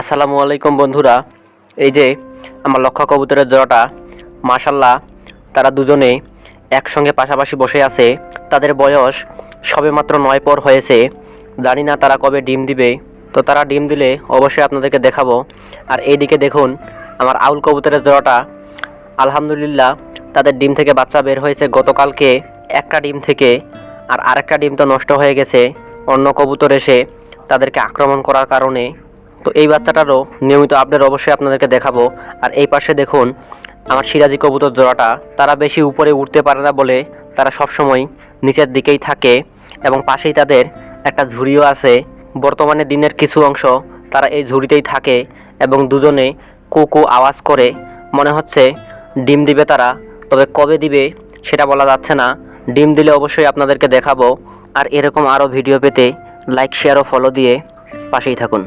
আসসালামু আলাইকুম বন্ধুরা। এই যে আমার লক্ষা কবুতরের জোড়াটা, মাশাল্লাহ তারা দুজনে একসঙ্গে পাশাপাশি বসে আছে। তাদের বয়স সবেমাত্র 9 পর হয়েছে। জানি না তারা কবে ডিম দিবে, তো তারা ডিম দিলে অবশ্যই আপনাদেরকে দেখাবো। আর এইদিকে দেখুন আমার আউল কবুতরের জোড়াটা, আলহামদুলিল্লাহ তাদের ডিম থেকে বাচ্চা বের হয়েছে গতকালকে একটা ডিম থেকে। আর আরেকটা ডিম তো নষ্ট হয়ে গেছে অন্য কবুতর এসে তাদেরকে আক্রমণ করার কারণে। তো এই বাচ্চাটারও নিয়মিত আপডেট অবশ্যই আপনাদেরকে দেখাবো। আর এই পাশে দেখুন আমার সিরাজি কবুতর জোড়াটা, তারা বেশি উপরে উঠতে পারে না বলে তারা সবসময় নিচের দিকেই থাকে এবং পাশেই তাদের একটা ঝুড়িও আছে। বর্তমানে দিনের কিছু অংশ তারা এই ঝুড়িতেই থাকে এবং দুজনে কু আওয়াজ করে, মনে হচ্ছে ডিম দিবে তারা। তবে কবে দিবে সেটা বলা যাচ্ছে না। ডিম দিলে অবশ্যই আপনাদেরকে দেখাবো। আর এরকম আরও ভিডিও পেতে লাইক, শেয়ার ও ফলো দিয়ে পাশেই থাকুন।